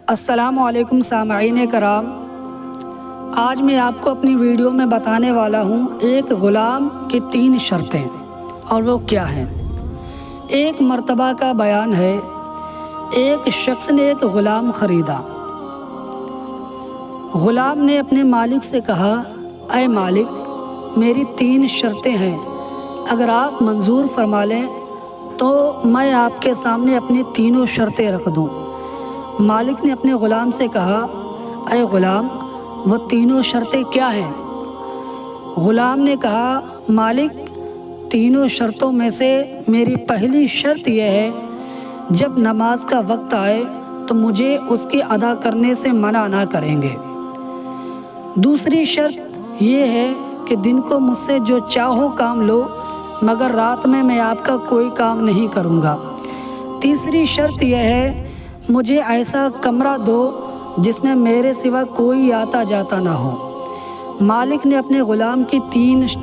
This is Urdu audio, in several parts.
السلام علیکم سامعین کرام، آج میں آپ کو اپنی ویڈیو میں بتانے والا ہوں ایک غلام کی 3 شرطیں، اور وہ کیا ہیں۔ ایک مرتبہ کا بیان ہے، ایک شخص نے ایک غلام خریدا۔ غلام نے اپنے مالک سے کہا، اے مالک، میری 3 شرطیں ہیں، اگر آپ منظور فرما لیں تو میں آپ کے سامنے اپنی تینوں شرطیں رکھ دوں۔ مالک نے اپنے غلام سے کہا، اے غلام، وہ تینوں شرطیں کیا ہیں؟ غلام نے کہا، مالک، تینوں شرطوں میں سے میری پہلی شرط یہ ہے، جب نماز کا وقت آئے تو مجھے اس کی ادا کرنے سے منع نہ کریں گے۔ دوسری شرط یہ ہے کہ دن کو مجھ سے جو چاہو کام لو، مگر رات میں آپ کا کوئی کام نہیں کروں گا۔ تیسری شرط یہ ہے، مجھے ایسا کمرہ دو جس میں میرے سوا کوئی آتا جاتا نہ ہو۔ مالک نے اپنے غلام کی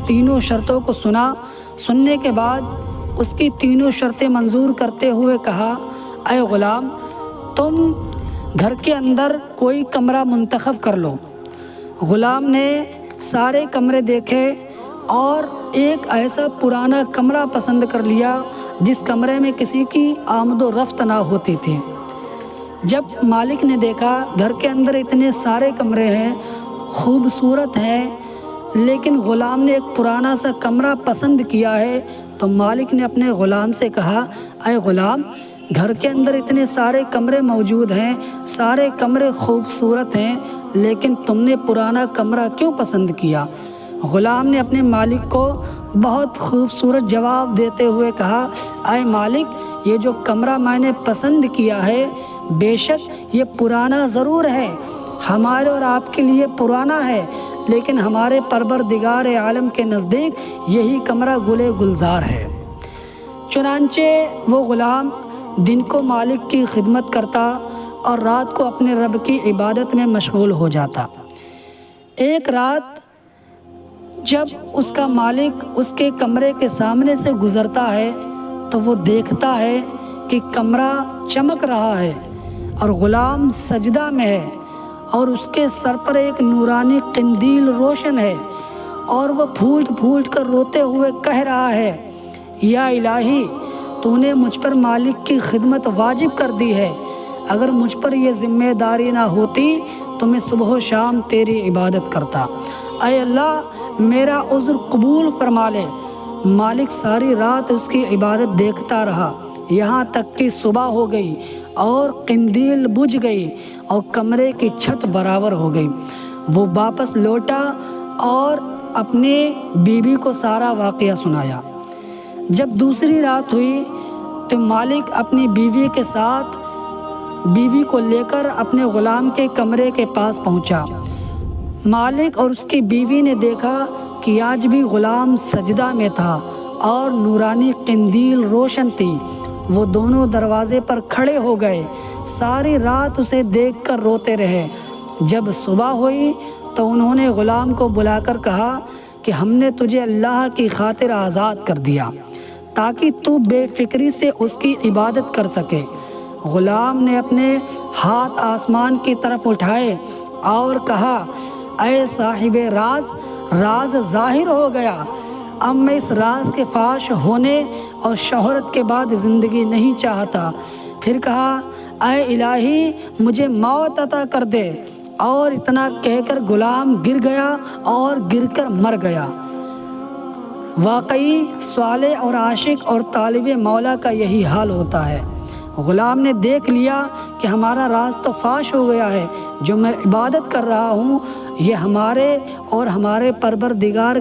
تینوں شرطوں کو سننے کے بعد اس کی تینوں شرطیں منظور کرتے ہوئے کہا، اے غلام، تم گھر کے اندر کوئی کمرہ منتخب کر لو۔ غلام نے سارے کمرے دیکھے اور ایک ایسا پرانا کمرہ پسند کر لیا جس کمرے میں کسی کی آمد و رفت نہ ہوتی تھی۔ جب مالک نے دیکھا گھر کے اندر اتنے سارے کمرے ہیں، خوبصورت ہیں، لیکن غلام نے ایک پرانا سا کمرہ پسند کیا ہے، تو مالک نے اپنے غلام سے کہا، اے غلام، گھر کے اندر اتنے سارے کمرے موجود ہیں، سارے کمرے خوبصورت ہیں، لیکن تم نے پرانا کمرہ کیوں پسند کیا؟ غلام نے اپنے مالک کو بہت خوبصورت جواب دیتے ہوئے کہا، اے مالک، یہ جو کمرہ میں نے پسند کیا ہے، بے شک یہ پرانا ضرور ہے، ہمارے اور آپ کے لیے پرانا ہے، لیکن ہمارے پروردگار عالم کے نزدیک یہی کمرہ گل گلزار ہے۔ چنانچہ وہ غلام دن کو مالک کی خدمت کرتا اور رات کو اپنے رب کی عبادت میں مشغول ہو جاتا۔ ایک رات جب اس کا مالک اس کے کمرے کے سامنے سے گزرتا ہے تو وہ دیکھتا ہے کہ کمرہ چمک رہا ہے اور غلام سجدہ میں ہے، اور اس کے سر پر ایک نورانی قندیل روشن ہے، اور وہ پھوٹ پھوٹ کر روتے ہوئے کہہ رہا ہے، یا الہی، تو نے مجھ پر مالک کی خدمت واجب کر دی ہے، اگر مجھ پر یہ ذمہ داری نہ ہوتی تو میں صبح و شام تیری عبادت کرتا، اے اللہ میرا عذر قبول فرما لے۔ مالک ساری رات اس کی عبادت دیکھتا رہا، یہاں تک کہ صبح ہو گئی اور قندیل بجھ گئی اور کمرے کی چھت برابر ہو گئی۔ وہ واپس لوٹا اور اپنے بیوی کو سارا واقعہ سنایا۔ جب دوسری رات ہوئی تو مالک اپنی بیوی کے ساتھ بیوی کو لے کر اپنے غلام کے کمرے کے پاس پہنچا۔ مالک اور اس کی بیوی نے دیکھا کہ آج بھی غلام سجدہ میں تھا اور نورانی قندیل روشن تھی۔ وہ دونوں دروازے پر کھڑے ہو گئے، ساری رات اسے دیکھ کر روتے رہے۔ جب صبح ہوئی تو انہوں نے غلام کو بلا کر کہا کہ ہم نے تجھے اللہ کی خاطر آزاد کر دیا تاکہ تو بے فکری سے اس کی عبادت کر سکے۔ غلام نے اپنے ہاتھ آسمان کی طرف اٹھائے اور کہا، اے صاحب راز، راز ظاہر ہو گیا، اب میں اس راز کے فاش ہونے اور شہرت کے بعد زندگی نہیں چاہتا۔ پھر کہا، اے الہی، مجھے موت عطا کر دے، اور اتنا کہہ کر غلام گر گیا اور گر کر مر گیا۔ واقعی صالح اور عاشق اور طالب مولا کا یہی حال ہوتا ہے۔ غلام نے دیکھ لیا کہ ہمارا راز تو فاش ہو گیا ہے، جو میں عبادت کر رہا ہوں یہ ہمارے اور ہمارے پروردگار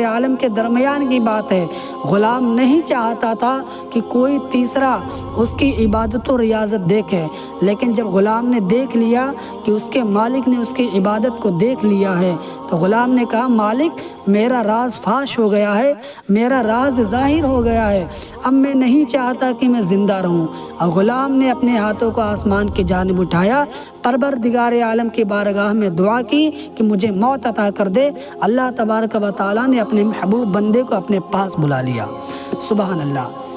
عالم کے درمیان کی بات ہے۔ غلام نہیں چاہتا تھا کہ کوئی تیسرا اس کی عبادت و ریاضت دیکھے، لیکن جب غلام نے دیکھ لیا کہ اس کے مالک نے اس کی عبادت کو دیکھ لیا ہے تو غلام نے کہا، مالک، میرا راز فاش ہو گیا ہے، میرا راز ظاہر ہو گیا ہے، اب میں نہیں چاہتا کہ میں زندہ رہوں۔ اور غلام نے اپنے ہاتھوں کو آسمان کی جانب اٹھایا، پروردگار عالم کی بارگاہ میں دعا کی کہ مجھے موت عطا کر دے۔ اللہ تبارک و تعالیٰ نے اپنے محبوب بندے کو اپنے پاس بلا لیا۔ سبحان اللہ۔